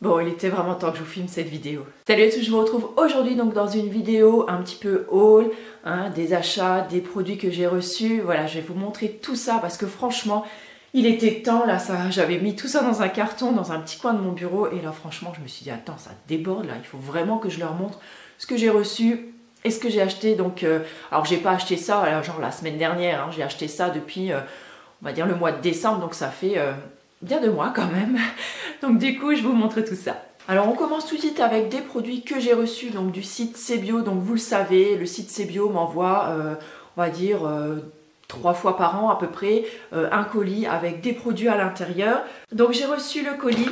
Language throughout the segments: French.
Bon, il était vraiment temps que je vous filme cette vidéo. Salut à tous, je vous retrouve aujourd'hui donc dans une vidéo un petit peu haul, des achats, des produits que j'ai reçus. Voilà, je vais vous montrer tout ça parce que franchement, il était temps là, j'avais mis tout ça dans un carton, dans un petit coin de mon bureau et là franchement, je me suis dit attends, ça déborde là, il faut vraiment que je leur montre ce que j'ai reçu et ce que j'ai acheté. Donc, alors j'ai pas acheté ça genre la semaine dernière, j'ai acheté ça depuis, on va dire le mois de décembre, donc ça fait bien 2 mois quand même. Donc du coup, je vous montre tout ça. Alors on commence tout de suite avec des produits que j'ai reçus donc du site Cebio. Donc vous le savez, le site Cebio m'envoie, on va dire 3 fois par an à peu près, un colis avec des produits à l'intérieur. Donc j'ai reçu le colis.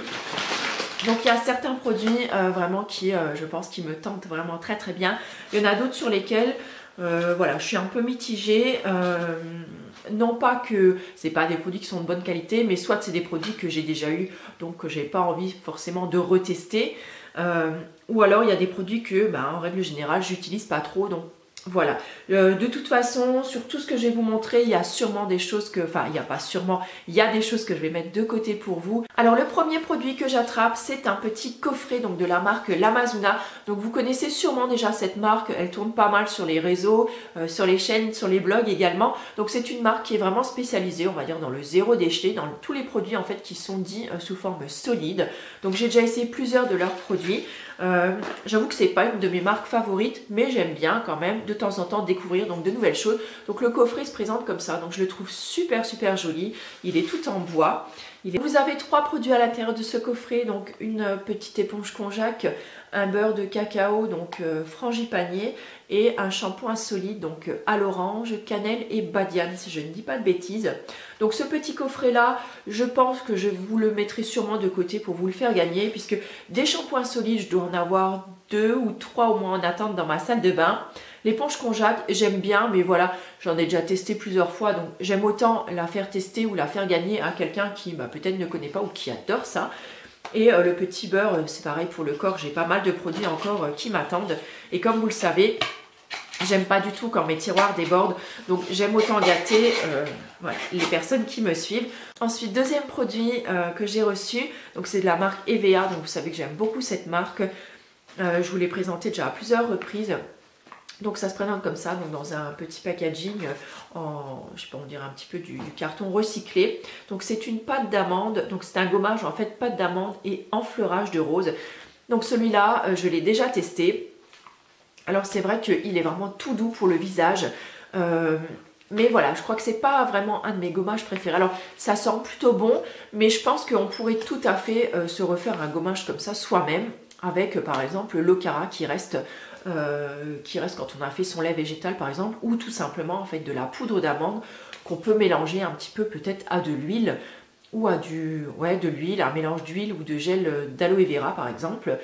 Donc il y a certains produits vraiment qui, je pense, qui me tentent vraiment très très bien. Il y en a d'autres sur lesquels, voilà, je suis un peu mitigée. Non pas que c'est pas des produits qui sont de bonne qualité, mais soit c'est des produits que j'ai déjà eu, donc que j'ai pas envie forcément de retester. Ou alors il y a des produits que, en règle générale, j'utilise pas trop, donc voilà. De toute façon, sur tout ce que je vais vous montrer, il y a sûrement des choses que... Enfin, il n'y a pas sûrement, il y a des choses que je vais mettre de côté pour vous. Alors, le premier produit que j'attrape, c'est un petit coffret donc de la marque L'Amazuna. Donc, vous connaissez sûrement déjà cette marque. Elle tourne pas mal sur les réseaux, sur les chaînes, sur les blogs également. Donc, c'est une marque qui est vraiment spécialisée, on va dire, dans le zéro déchet, dans tous les produits, en fait, qui sont dits sous forme solide. Donc, j'ai déjà essayé plusieurs de leurs produits. J'avoue que c'est pas une de mes marques favorites, mais j'aime bien quand même de temps en temps découvrir donc de nouvelles choses. Donc le coffret se présente comme ça, donc je le trouve super joli. Il est tout en bois. Vous avez 3 produits à l'intérieur de ce coffret, donc une petite éponge konjac, un beurre de cacao, donc frangipanier, et un shampoing solide, donc à l'orange, cannelle et badiane, si je ne dis pas de bêtises. Donc ce petit coffret là, je pense que je vous le mettrai sûrement de côté pour vous le faire gagner, puisque des shampoings solides, je dois en avoir 2 ou 3 au moins en attente dans ma salle de bain. L'éponge konjac, j'aime bien, mais voilà, j'en ai déjà testé plusieurs fois, donc j'aime autant la faire tester ou la faire gagner à quelqu'un qui peut-être ne connaît pas ou qui adore ça. Et le petit beurre, c'est pareil pour le corps, j'ai pas mal de produits encore qui m'attendent. Et comme vous le savez, j'aime pas du tout quand mes tiroirs débordent, donc j'aime autant gâter voilà, les personnes qui me suivent. Ensuite, deuxième produit que j'ai reçu, donc c'est de la marque EVA, donc vous savez que j'aime beaucoup cette marque. Je vous l'ai présenté déjà à plusieurs reprises. Donc ça se présente comme ça, donc dans un petit packaging en, je sais pas, on dirait un petit peu du carton recyclé. Donc c'est une pâte d'amande, donc c'est un gommage en fait, pâte d'amande et enfleurage de rose. Donc celui-là, je l'ai déjà testé. Alors c'est vrai qu'il est vraiment tout doux pour le visage. Mais voilà, je crois que c'est pas vraiment un de mes gommages préférés. Alors ça sent plutôt bon, mais je pense qu'on pourrait tout à fait se refaire un gommage comme ça soi-même, avec par exemple l'Ocara qui reste quand on a fait son lait végétal par exemple, ou tout simplement en fait de la poudre d'amande qu'on peut mélanger un petit peu peut-être à de l'huile ou à de l'huile, un mélange d'huile ou de gel d'aloe vera par exemple.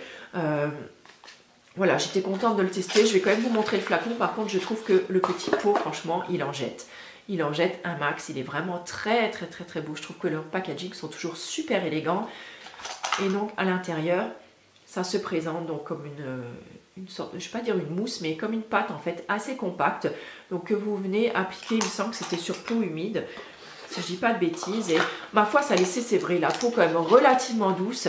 Voilà, j'étais contente de le tester. Je vais quand même vous montrer le flacon. Par contre, je trouve que le petit pot, franchement, il en jette. Il en jette un max. Il est vraiment très beau. Je trouve que leurs packaging sont toujours super élégants. Et donc, à l'intérieur, ça se présente donc comme une sorte, je ne vais pas dire une mousse, mais comme une pâte en fait, assez compacte. Donc, que vous venez appliquer, il me semble que c'était sur peau humide, si je ne dis pas de bêtises. Et ma foi, ça laissait, c'est vrai, la peau quand même relativement douce.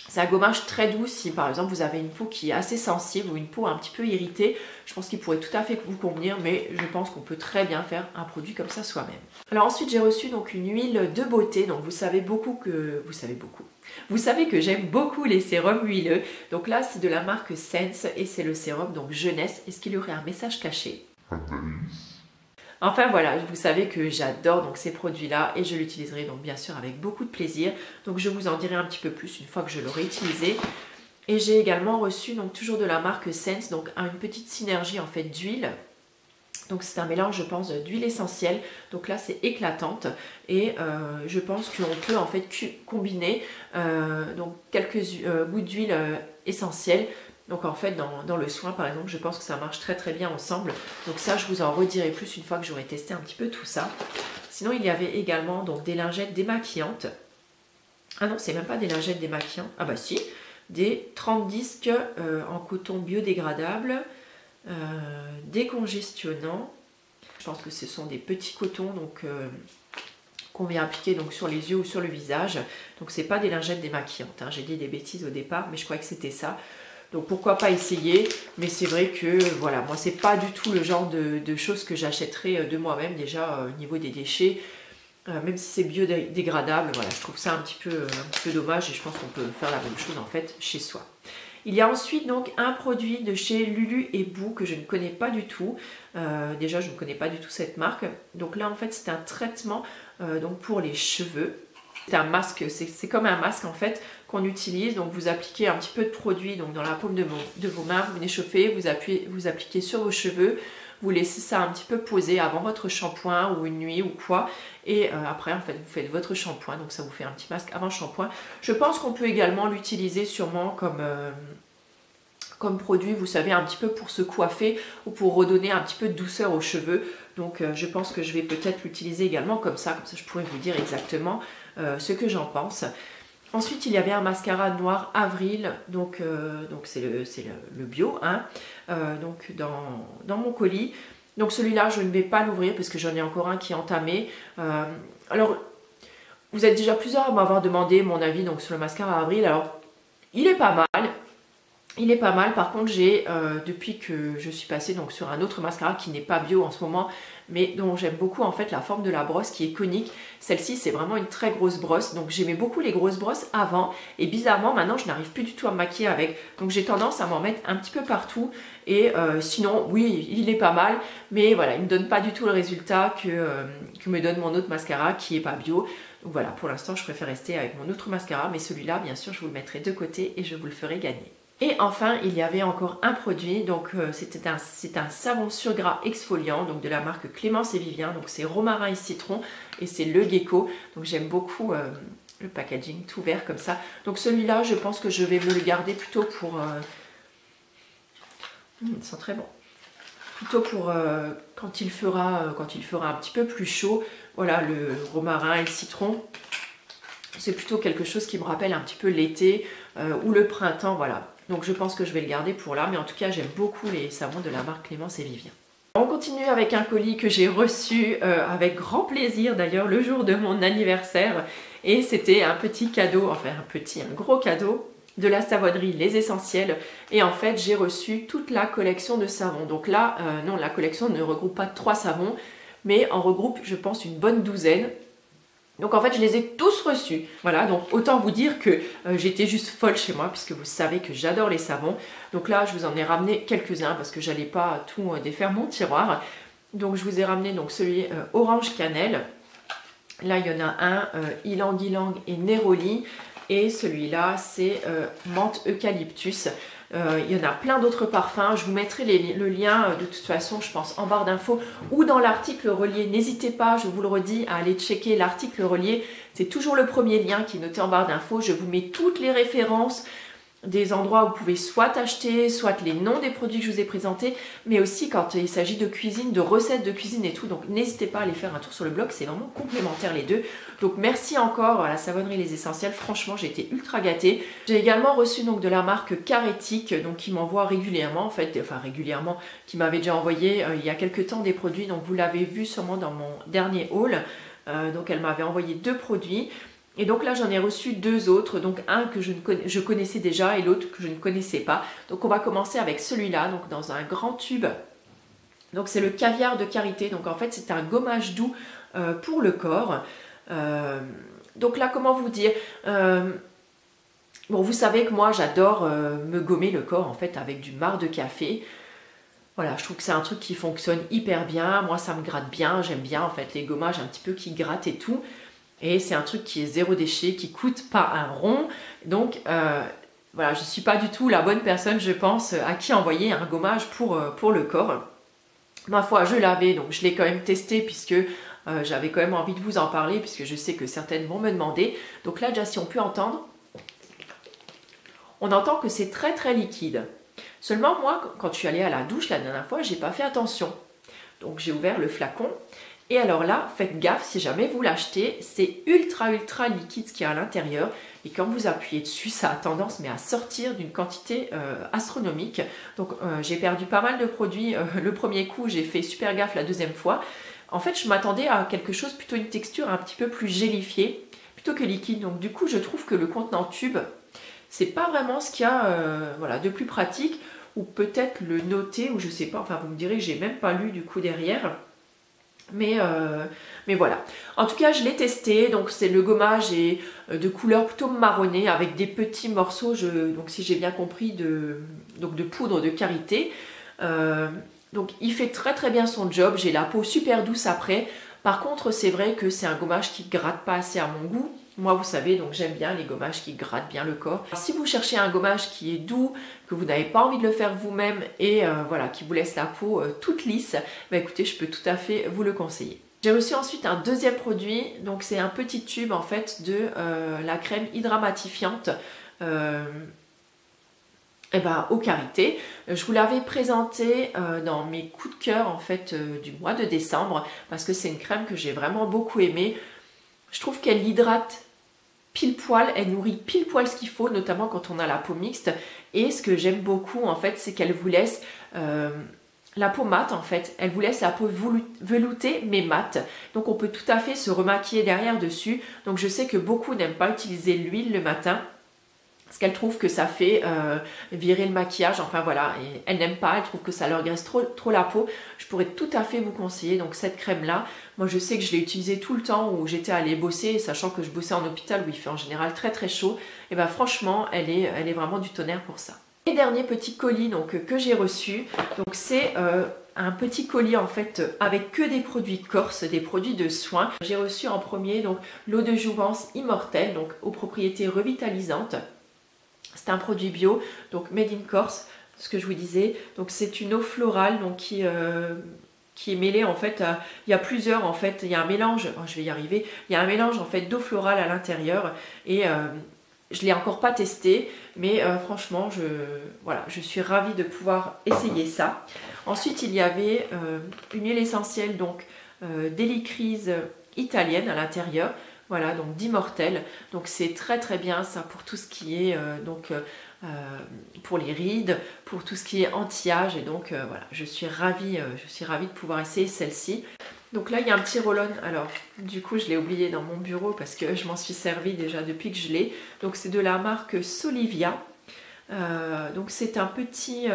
C'est un gommage très doux si par exemple vous avez une peau qui est assez sensible ou une peau un petit peu irritée. Je pense qu'il pourrait tout à fait vous convenir, mais je pense qu'on peut très bien faire un produit comme ça soi-même. Alors ensuite j'ai reçu donc une huile de beauté. Donc vous savez que j'aime beaucoup les sérums huileux. Donc là c'est de la marque Sense et c'est le sérum donc jeunesse. Est-ce qu'il y aurait un message caché? Enfin voilà, vous savez que j'adore donc ces produits-là et je l'utiliserai donc bien sûr avec beaucoup de plaisir. Donc je vous en dirai un petit peu plus une fois que je l'aurai utilisé. Et j'ai également reçu donc toujours de la marque Sense, donc une petite synergie en fait d'huile. Donc c'est un mélange je pense d'huile essentielle, donc là c'est éclatante et je pense qu'on peut en fait combiner donc quelques gouttes d'huile essentielle. Donc en fait dans le soin par exemple je pense que ça marche très bien ensemble. Donc ça je vous en redirai plus une fois que j'aurai testé un petit peu tout ça. Sinon il y avait également donc des lingettes démaquillantes. Ah non c'est même pas des lingettes démaquillantes. Ah bah si, des 30 disques en coton biodégradable, décongestionnants. Je pense que ce sont des petits cotons donc qu'on vient appliquer donc sur les yeux ou sur le visage. Donc c'est pas des lingettes démaquillantes, hein. J'ai dit des bêtises au départ, mais je croyais que c'était ça. Donc pourquoi pas essayer, mais c'est vrai que voilà, moi c'est pas du tout le genre de choses que j'achèterais de moi-même déjà au niveau des déchets. Même si c'est biodégradable, voilà, je trouve ça un petit peu dommage et je pense qu'on peut faire la même chose en fait chez soi. Il y a ensuite donc un produit de chez Lulu et Boo que je ne connais pas du tout. Déjà je ne connais pas du tout cette marque. Donc là en fait c'est un traitement donc pour les cheveux. C'est un masque, c'est comme un masque en fait qu'on utilise. Donc vous appliquez un petit peu de produit donc dans la paume de vos mains, vous l'échauffez, vous appliquez sur vos cheveux. Vous laissez ça un petit peu poser avant votre shampoing ou une nuit ou quoi. Et après, en fait, vous faites votre shampoing. Donc ça vous fait un petit masque avant shampoing. Je pense qu'on peut également l'utiliser sûrement comme produit, vous savez, un petit peu pour se coiffer ou pour redonner un petit peu de douceur aux cheveux. Donc je pense que je vais peut-être l'utiliser également comme ça je pourrais vous dire exactement ce que j'en pense. Ensuite, il y avait un mascara noir Avril, donc c'est le bio, hein, donc dans mon colis. Donc celui-là, je ne vais pas l'ouvrir parce que j'en ai encore un qui est entamé. Alors, vous êtes déjà plusieurs à m'avoir demandé mon avis donc, sur le mascara Avril. Alors, il est pas mal. Il est pas mal, par contre j'ai, depuis que je suis passée donc, sur un autre mascara qui n'est pas bio en ce moment, mais dont j'aime beaucoup en fait la forme de la brosse qui est conique. Celle-ci c'est vraiment une très grosse brosse, donc j'aimais beaucoup les grosses brosses avant, et bizarrement maintenant je n'arrive plus du tout à me maquiller avec, donc j'ai tendance à m'en mettre un petit peu partout, et sinon oui il est pas mal, mais voilà il ne me donne pas du tout le résultat que me donne mon autre mascara qui est pas bio. Donc voilà, pour l'instant je préfère rester avec mon autre mascara, mais celui-là bien sûr je vous le mettrai de côté et je vous le ferai gagner. Et enfin, il y avait encore un produit, donc c'est un savon sur gras exfoliant, donc de la marque Clémence et Vivien, donc c'est romarin et citron, et c'est le gecko, donc j'aime beaucoup le packaging tout vert comme ça. Donc celui-là, je pense que je vais me le garder plutôt pour... il sent très bon. Plutôt pour quand il fera un petit peu plus chaud, voilà, le romarin et le citron. C'est plutôt quelque chose qui me rappelle un petit peu l'été ou le printemps, voilà. Donc je pense que je vais le garder pour là, mais en tout cas j'aime beaucoup les savons de la marque Clémence et Vivien. On continue avec un colis que j'ai reçu avec grand plaisir d'ailleurs le jour de mon anniversaire. Et c'était un petit cadeau, enfin un gros cadeau de la savonnerie Les Essentiels. Et en fait j'ai reçu toute la collection de savons. Donc là, non, la collection ne regroupe pas 3 savons, mais en regroupe je pense une bonne douzaine. Donc en fait je les ai tous reçus. Voilà, donc autant vous dire que j'étais juste folle chez moi puisque vous savez que j'adore les savons. Donc là je vous en ai ramené quelques-uns parce que j'allais pas tout défaire mon tiroir. Donc je vous ai ramené donc celui orange cannelle. Là il y en a un ylang ylang et néroli. Et celui-là c'est menthe eucalyptus. Il y en a plein d'autres parfums, je vous mettrai le lien de toute façon je pense en barre d'infos ou dans l'article relié. N'hésitez pas, je vous le redis, à aller checker l'article relié, c'est toujours le premier lien qui est noté en barre d'infos. Je vous mets toutes les références des endroits où vous pouvez soit acheter, soit les noms des produits que je vous ai présentés, mais aussi quand il s'agit de cuisine, de recettes de cuisine et tout. Donc n'hésitez pas à aller faire un tour sur le blog, c'est vraiment complémentaire les deux. Donc merci encore à la savonnerie Les Essentiels, franchement j'ai été ultra gâtée. J'ai également reçu donc de la marque Carétique, donc qui m'envoie régulièrement, en fait, enfin régulièrement, qui m'avait déjà envoyé il y a quelques temps des produits, donc vous l'avez vu sûrement dans mon dernier haul. Donc elle m'avait envoyé 2 produits. Et donc là j'en ai reçu 2 autres, donc un que je connaissais déjà et l'autre que je ne connaissais pas. Donc on va commencer avec celui-là, donc dans un grand tube. Donc c'est le caviar de karité, donc en fait c'est un gommage doux pour le corps. Donc là comment vous dire, bon vous savez que moi j'adore me gommer le corps en fait avec du marc de café. Voilà, je trouve que c'est un truc qui fonctionne hyper bien, moi ça me gratte bien, j'aime bien en fait les gommages un petit peu qui grattent et tout. Et c'est un truc qui est zéro déchet, qui coûte pas un rond. Donc voilà, je ne suis pas du tout la bonne personne, je pense, à qui envoyer un gommage pour le corps. Ma foi, je l'avais, donc je l'ai quand même testé puisque j'avais quand même envie de vous en parler, puisque je sais que certaines vont me demander. Donc là, déjà, si on peut entendre, on entend que c'est très très liquide. Seulement, moi, quand je suis allée à la douche la dernière fois, j'ai pas fait attention. Donc j'ai ouvert le flacon. Et alors là, faites gaffe, si jamais vous l'achetez, c'est ultra liquide ce qu'il y a à l'intérieur. Et quand vous appuyez dessus, ça a tendance à sortir d'une quantité astronomique. Donc j'ai perdu pas mal de produits le premier coup, j'ai fait super gaffe la deuxième fois. En fait, je m'attendais à quelque chose, plutôt une texture un petit peu plus gélifiée, plutôt que liquide. Donc du coup, je trouve que le contenant tube, c'est pas vraiment ce qu'il y a voilà, de plus pratique, ou peut-être le noter, ou je sais pas, enfin vous me direz, j'ai même pas lu du coup derrière. Mais voilà. En tout cas, je l'ai testé. Donc, c'est le gommage est de couleur plutôt marronnée avec des petits morceaux, donc si j'ai bien compris, de poudre de karité. Donc, il fait très très bien son job. J'ai la peau super douce après. Par contre, c'est vrai que c'est un gommage qui gratte pas assez à mon goût. Moi, vous savez, donc j'aime bien les gommages qui grattent bien le corps. Si vous cherchez un gommage qui est doux, que vous n'avez pas envie de le faire vous-même et voilà, qui vous laisse la peau toute lisse, bah écoutez, je peux tout à fait vous le conseiller. J'ai reçu ensuite un deuxième produit, donc c'est un petit tube en fait de la crème hydramatifiante au karité. Je vous l'avais présenté dans mes coups de cœur en fait du mois de décembre parce que c'est une crème que j'ai vraiment beaucoup aimée. Je trouve qu'elle hydrate pile poil, elle nourrit pile poil ce qu'il faut, notamment quand on a la peau mixte. Et ce que j'aime beaucoup en fait, c'est qu'elle vous laisse la peau mate en fait. Elle vous laisse la peau veloutée mais mate. Donc on peut tout à fait se remaquiller derrière dessus. Donc je sais que beaucoup n'aiment pas utiliser l'huile le matin, parce qu'elles trouvent que ça fait virer le maquillage, enfin voilà, et elles n'aiment pas, elles trouvent que ça leur graisse trop la peau. Je pourrais tout à fait vous conseiller donc cette crème là. Moi je sais que je l'ai utilisée tout le temps où j'étais allée bosser, sachant que je bossais en hôpital où il fait en général très très chaud. Et bien franchement, elle est vraiment du tonnerre pour ça. Et dernier petit colis donc, que j'ai reçu, donc c'est un petit colis en fait avec que des produits corse, des produits de soins. J'ai reçu en premier donc l'eau de jouvence immortelle, donc aux propriétés revitalisantes. C'est un produit bio, donc made in Corse, ce que je vous disais. Donc c'est une eau florale donc qui est mêlée en fait, il y a plusieurs en fait, il y a un mélange, je vais y arriver, il y a un mélange en fait d'eau florale à l'intérieur et je ne l'ai encore pas testé, mais franchement, je suis ravie de pouvoir essayer ça. Ensuite, il y avait une huile essentielle, donc d'hélicryse italienne à l'intérieur. Voilà, donc d'immortel. Donc c'est très très bien ça pour tout ce qui est pour les rides, pour tout ce qui est anti-âge. Et donc voilà, je suis ravie de pouvoir essayer celle-ci. Donc là, il y a un petit roll-on. Alors, du coup, je l'ai oublié dans mon bureau parce que je m'en suis servi déjà depuis que je l'ai. Donc, c'est de la marque Solivia. Donc, c'est un petit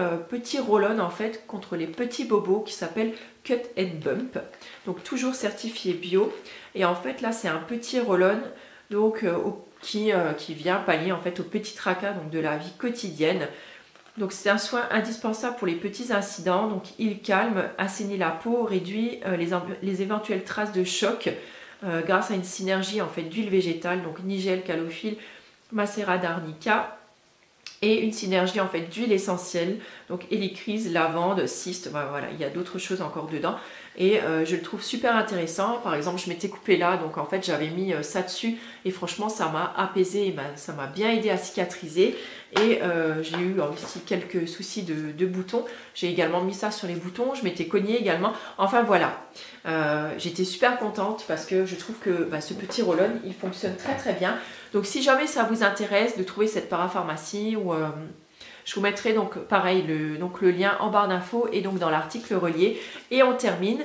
roll-on en fait contre les petits bobos qui s'appelle Cut and Bump. Donc, toujours certifié bio. Et en fait, là, c'est un petit roll-on donc, qui vient pallier en fait aux petits tracas donc, de la vie quotidienne. Donc c'est un soin indispensable pour les petits incidents, donc il calme, assainit la peau, réduit les éventuelles traces de choc grâce à une synergie en fait d'huile végétale, donc nigel, calophylle, macérat d'arnica et une synergie en fait d'huile essentielle, donc hélicryse, lavande, cyste, voilà, il y a d'autres choses encore dedans et je le trouve super intéressant. Par exemple, je m'étais coupée là, donc en fait j'avais mis ça dessus et franchement ça m'a apaisé, ça m'a bien aidé à cicatriser et j'ai eu aussi quelques soucis de boutons. J'ai également mis ça sur les boutons, je m'étais cognée également, enfin voilà. J'étais super contente parce que je trouve que ce petit roll-on il fonctionne très très bien. Donc si jamais ça vous intéresse de trouver cette parapharmacie ou je vous mettrai donc pareil le lien en barre d'infos et donc dans l'article relié. Et on termine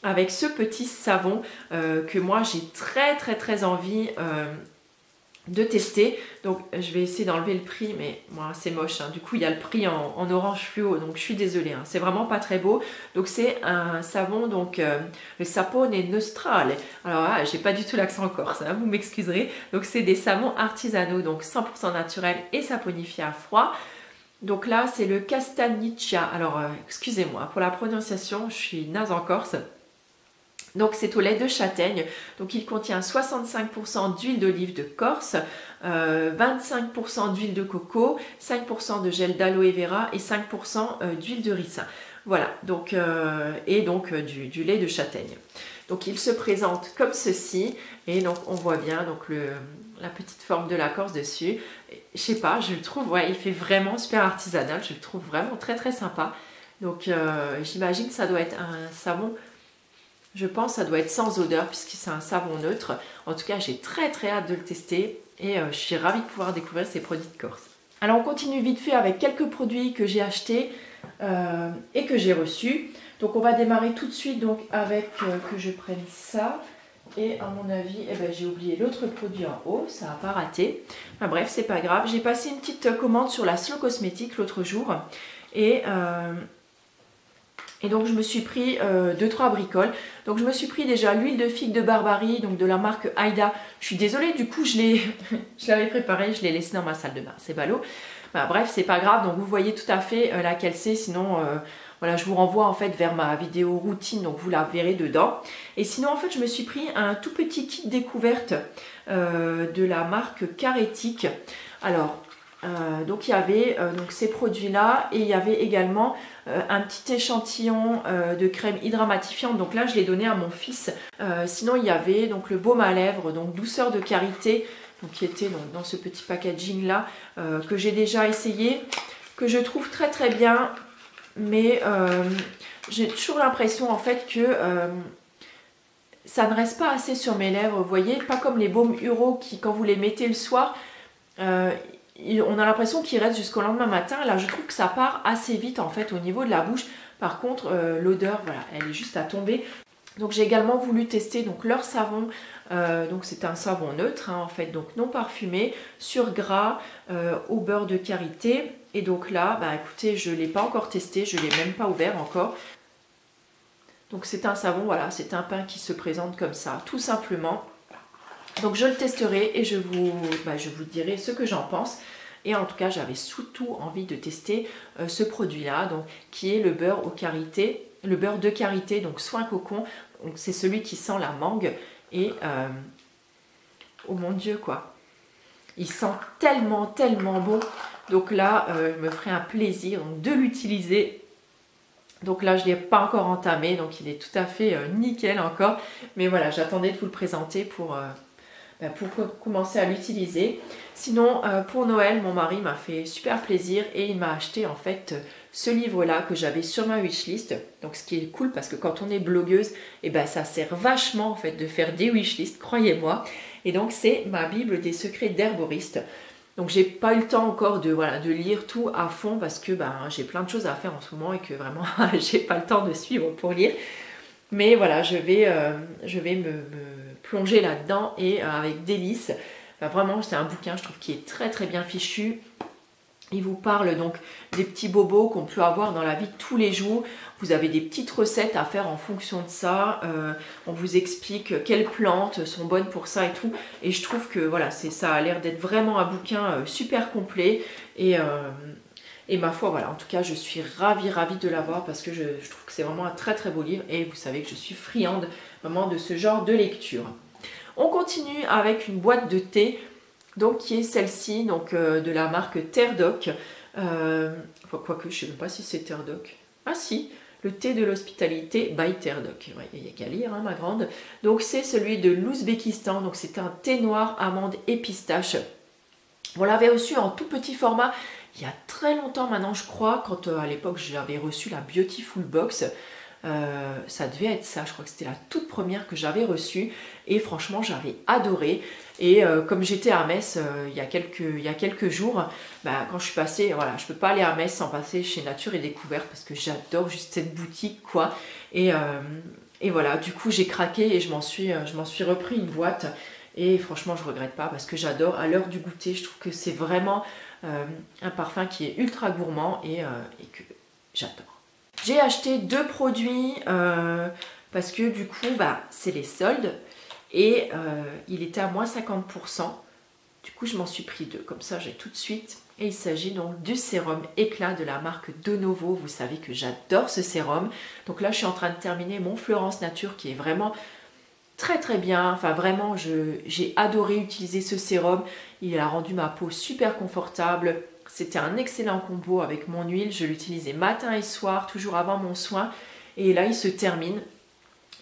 avec ce petit savon que moi j'ai très très très envie de tester. Donc je vais essayer d'enlever le prix, mais moi c'est moche, hein. Du coup il y a le prix en orange fluo, donc je suis désolée, hein. C'est vraiment pas très beau. Donc c'est un savon, donc le sapone nostrale. Alors là j'ai pas du tout l'accent corse, hein, vous m'excuserez. Donc c'est des savons artisanaux, donc 100% naturels et saponifiés à froid. Donc là c'est le Castagniccia. Alors excusez-moi pour la prononciation, je suis naze en corse. Donc c'est au lait de châtaigne, donc il contient 65% d'huile d'olive de Corse, 25% d'huile de coco, 5% de gel d'aloe vera et 5% d'huile de ricin. Voilà, donc, et donc du lait de châtaigne. Donc il se présente comme ceci, et donc on voit bien donc la petite forme de la Corse dessus. Je sais pas, je le trouve, ouais, il fait vraiment super artisanal, je le trouve vraiment très très sympa. Donc j'imagine que ça doit être un savon. Je pense que ça doit être sans odeur puisque c'est un savon neutre. En tout cas, j'ai très très hâte de le tester et je suis ravie de pouvoir découvrir ces produits de Corse. Alors on continue vite fait avec quelques produits que j'ai achetés. et que j'ai reçu. Donc on va démarrer tout de suite donc avec que je prenne ça. Et à mon avis, eh ben, j'ai oublié l'autre produit en haut, ça n'a pas raté. Enfin, bref, c'est pas grave. J'ai passé une petite commande sur la Slow Cosmétique l'autre jour. Et donc je me suis pris 2-3 bricoles. Donc je me suis pris déjà l'huile de figue de Barbarie, donc de la marque Aïda. Je suis désolée, du coup je l'avais préparée, je l'ai laissée dans ma salle de bain, c'est ballot. Bah, bref, c'est pas grave, donc vous voyez tout à fait laquelle c'est, sinon voilà, je vous renvoie en fait vers ma vidéo routine, donc vous la verrez dedans. Et sinon en fait je me suis pris un tout petit kit découverte de la marque Carétique. Alors donc il y avait donc ces produits là et il y avait également un petit échantillon de crème hydramatifiante, donc là je l'ai donné à mon fils. Sinon il y avait donc le baume à lèvres, donc douceur de karité, donc qui était donc dans ce petit packaging là que j'ai déjà essayé, que je trouve très très bien, mais j'ai toujours l'impression en fait que ça ne reste pas assez sur mes lèvres, vous voyez, pas comme les baumes Uro qui quand vous les mettez le soir on a l'impression qu'il reste jusqu'au lendemain matin. Là je trouve que ça part assez vite en fait au niveau de la bouche. Par contre l'odeur, voilà, elle est juste à tomber. Donc j'ai également voulu tester donc leur savon, donc c'est un savon neutre hein, en fait, donc non parfumé, sur gras, au beurre de karité. Et donc là, bah écoutez, je ne l'ai pas encore testé, je ne l'ai même pas ouvert encore. Donc c'est un savon, voilà, c'est un pain qui se présente comme ça, tout simplement. Donc je le testerai et je vous dirai ce que j'en pense. Et en tout cas, j'avais surtout envie de tester ce produit-là, donc qui est le beurre au karité. Le beurre de karité, donc soin cocon, c'est celui qui sent la mangue et oh mon dieu quoi, il sent tellement tellement bon. Donc là, je me ferai un plaisir donc, de l'utiliser. Donc là, je ne l'ai pas encore entamé, donc il est tout à fait nickel encore. Mais voilà, j'attendais de vous le présenter pour commencer à l'utiliser. Sinon, pour Noël, mon mari m'a fait super plaisir et il m'a acheté en fait ce livre-là que j'avais sur ma wishlist. Donc ce qui est cool parce que quand on est blogueuse, et ben, ça sert vachement en fait de faire des wishlists, croyez-moi. Et donc c'est ma Bible des secrets d'herboriste. Donc j'ai pas eu le temps encore de lire tout à fond parce que j'ai plein de choses à faire en ce moment et que vraiment j'ai pas le temps de suivre pour lire. Mais voilà, je vais me plonger là-dedans et avec délice. Vraiment, c'est un bouquin, je trouve, qui est très très bien fichu. Il vous parle donc des petits bobos qu'on peut avoir dans la vie de tous les jours. Vous avez des petites recettes à faire en fonction de ça. On vous explique quelles plantes sont bonnes pour ça et tout. Et je trouve que voilà, ça a l'air d'être vraiment un bouquin super complet. Et ma foi, voilà, en tout cas, je suis ravie de l'avoir parce que je trouve que c'est vraiment un très très beau livre. Et vous savez que je suis friande vraiment de ce genre de lecture. On continue avec une boîte de thé. Donc qui est celle-ci, donc de la marque Terre Doc. Quoique, je ne sais même pas si c'est Terre Doc. Ah si, le thé de l'hospitalité by Terre Doc. Ouais, il n'y a qu'à lire, hein, ma grande. Donc c'est celui de l'Ouzbékistan. Donc c'est un thé noir, amande et pistache. On l'avait reçu en tout petit format il y a très longtemps maintenant, je crois, quand à l'époque j'avais reçu la Beautiful Box. Ça devait être ça, je crois que c'était la toute première que j'avais reçue et franchement j'avais adoré. Et comme j'étais à Metz il y a quelques jours, quand je suis passée, voilà, je peux pas aller à Metz sans passer chez Nature et Découverte parce que j'adore juste cette boutique quoi. Et voilà, du coup j'ai craqué et je m'en suis repris une boîte et franchement je regrette pas parce que j'adore. À l'heure du goûter, je trouve que c'est vraiment un parfum qui est ultra gourmand et que j'adore. J'ai acheté 2 produits parce que du coup c'est les soldes et il était à moins 50%. Du coup je m'en suis pris 2, comme ça j'ai tout de suite. Et il s'agit donc du sérum éclat de la marque De Novo. Vous savez que j'adore ce sérum. Donc là je suis en train de terminer mon Florence Nature qui est vraiment très très bien. Enfin vraiment j'ai adoré utiliser ce sérum. Il a rendu ma peau super confortable. C'était un excellent combo avec mon huile, je l'utilisais matin et soir, toujours avant mon soin. Et là, il se termine.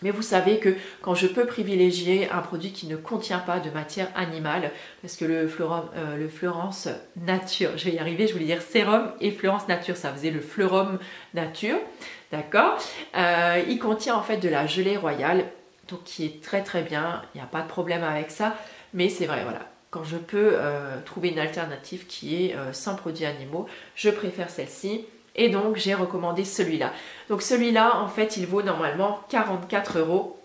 Mais vous savez que quand je peux privilégier un produit qui ne contient pas de matière animale, parce que le Florence Nature, je vais y arriver, je voulais dire sérum et Florence Nature, ça faisait le Fleurum Nature, d'accord. Il contient en fait de la gelée royale, donc qui est très très bien, il n'y a pas de problème avec ça. Mais c'est vrai, voilà. Quand je peux trouver une alternative qui est sans produits animaux, je préfère celle-ci. Et donc j'ai recommandé celui-là. Donc celui-là en fait il vaut normalement 44 €,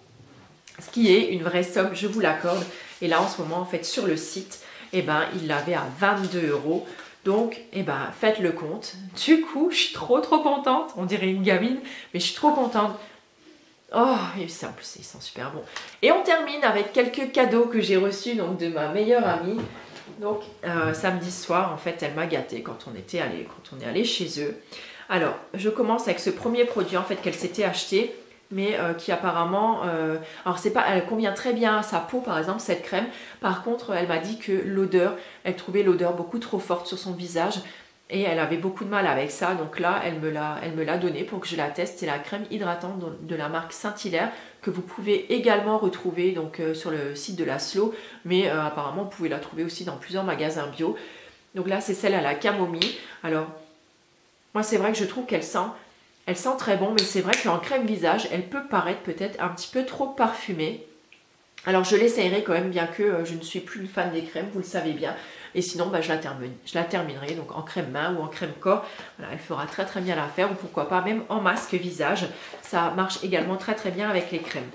ce qui est une vraie somme, je vous l'accorde. Et là en ce moment en fait sur le site, eh ben, il l'avait à 22 €. Donc eh ben, faites le compte. Du coup je suis trop contente, on dirait une gamine, mais je suis trop contente. Oh, et c'est en plus ils sont super bons. Et on termine avec quelques cadeaux que j'ai reçus donc de ma meilleure amie. Donc samedi soir en fait elle m'a gâtée quand on est allé chez eux. Alors je commence avec ce premier produit en fait qu'elle s'était acheté, mais qui apparemment alors c'est pas, elle convient très bien à sa peau par exemple cette crème. Par contre elle m'a dit que l'odeur, elle trouvait l'odeur beaucoup trop forte sur son visage. Et elle avait beaucoup de mal avec ça, donc là elle me l'a donné pour que je la teste. C'est la crème hydratante de la marque Saint-Hilaire que vous pouvez également retrouver donc, sur le site de la Slow, mais apparemment vous pouvez la trouver aussi dans plusieurs magasins bio. Donc là c'est celle à la camomille. Alors moi c'est vrai que je trouve qu'elle sent très bon, mais c'est vrai qu'en crème visage elle peut paraître peut-être un petit peu trop parfumée. Alors je l'essayerai quand même, bien que je ne suis plus fan des crèmes, vous le savez bien. Et sinon bah, je la terminerai donc en crème main ou en crème corps. Voilà, elle fera très bien l'affaire, ou pourquoi pas même en masque visage. Ça marche également très bien avec les crèmes.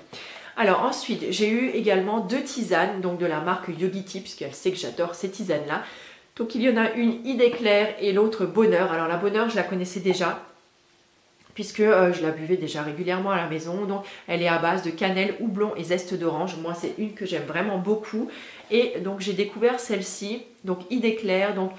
Alors ensuite j'ai eu également 2 tisanes donc de la marque Yogiti, puisqu'elle sait que j'adore ces tisanes là. Donc il y en a une idée claire et l'autre bonheur. Alors la bonheur je la connaissais déjà, puisque je la buvais déjà régulièrement à la maison. Donc elle est à base de cannelle, houblon et zeste d'orange. Moi c'est une que j'aime vraiment beaucoup. Et donc j'ai découvert celle-ci, donc idée claire, donc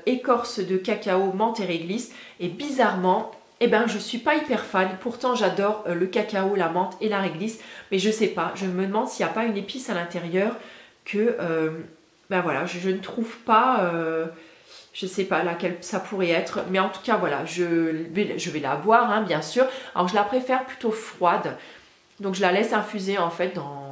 écorce de cacao, menthe et réglisse. Et bizarrement, eh ben, je ne suis pas hyper fan. Pourtant j'adore le cacao, la menthe et la réglisse. Mais je ne sais pas, je me demande s'il n'y a pas une épice à l'intérieur que ben voilà, je ne trouve pas... je ne sais pas laquelle ça pourrait être, mais en tout cas voilà, je vais la boire hein, bien sûr. Alors je la préfère plutôt froide, donc je la laisse infuser en fait dans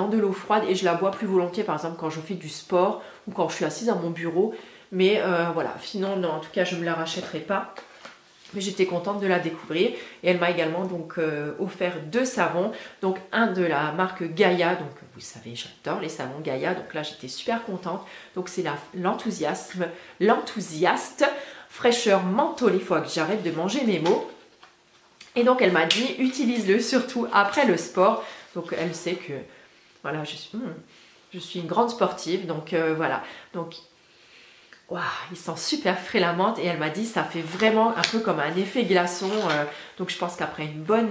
de l'eau froide, et je la bois plus volontiers par exemple quand je fais du sport ou quand je suis assise à mon bureau. Mais voilà, sinon non, en tout cas je ne me la rachèterai pas. Mais j'étais contente de la découvrir, et elle m'a également donc offert 2 savons, donc un de la marque Gaïa, donc vous savez j'adore les savons Gaïa, donc là j'étais super contente. Donc c'est l'enthousiaste fraîcheur mentholée. Il faut que j'arrête de manger mes mots. Et donc elle m'a dit utilise-le surtout après le sport. Donc elle sait que voilà, je suis une grande sportive, donc voilà. Donc wow, il sent super frais la menthe, et elle m'a dit ça fait vraiment un peu comme un effet glaçon. Donc je pense qu'après une bonne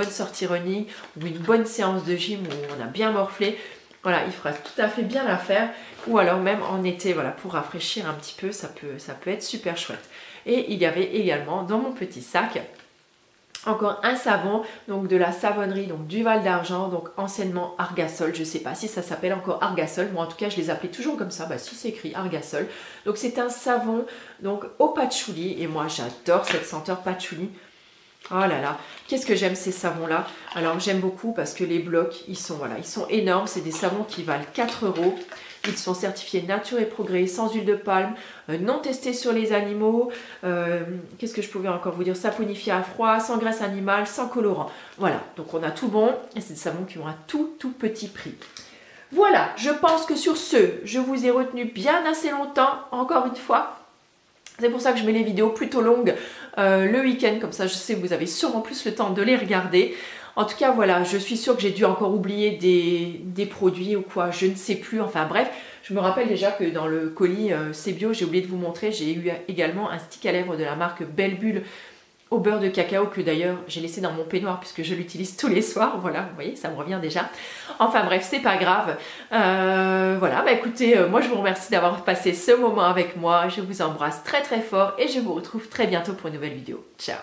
sortie running ou une bonne séance de gym où on a bien morflé, voilà, il fera tout à fait bien l'affaire. Ou alors même en été, voilà, pour rafraîchir un petit peu, ça peut être super chouette. Et il y avait également dans mon petit sac encore un savon, donc de la savonnerie donc du Val d'Argent, donc anciennement Argasol. Je ne sais pas si ça s'appelle encore Argasol, moi en tout cas je les appelais toujours comme ça. Bah si, c'est écrit Argasol. Donc c'est un savon donc au patchouli, et moi j'adore cette senteur patchouli. Oh là là, qu'est-ce que j'aime ces savons là. Alors j'aime beaucoup parce que les blocs ils sont énormes. C'est des savons qui valent 4 €. Ils sont certifiés Nature et Progrès, sans huile de palme, non testés sur les animaux. Qu'est-ce que je pouvais encore vous dire? Saponifié à froid, sans graisse animale, sans colorant. Voilà, donc on a tout bon, et c'est des savons qui ont un tout petit prix. Voilà, je pense que sur ce, je vous ai retenu bien assez longtemps, encore une fois. C'est pour ça que je mets les vidéos plutôt longues le week-end, comme ça je sais que vous avez sûrement plus le temps de les regarder. En tout cas voilà, je suis sûre que j'ai dû encore oublier des produits ou quoi, je ne sais plus. Enfin bref, je me rappelle déjà que dans le colis C'est Bio, j'ai oublié de vous montrer, j'ai eu également un stick à lèvres de la marque Belle Bulle au beurre de cacao, que d'ailleurs j'ai laissé dans mon peignoir puisque je l'utilise tous les soirs. Voilà, vous voyez, ça me revient déjà. Enfin bref, c'est pas grave. Voilà, bah écoutez, moi je vous remercie d'avoir passé ce moment avec moi. Je vous embrasse très fort, et je vous retrouve très bientôt pour une nouvelle vidéo. Ciao!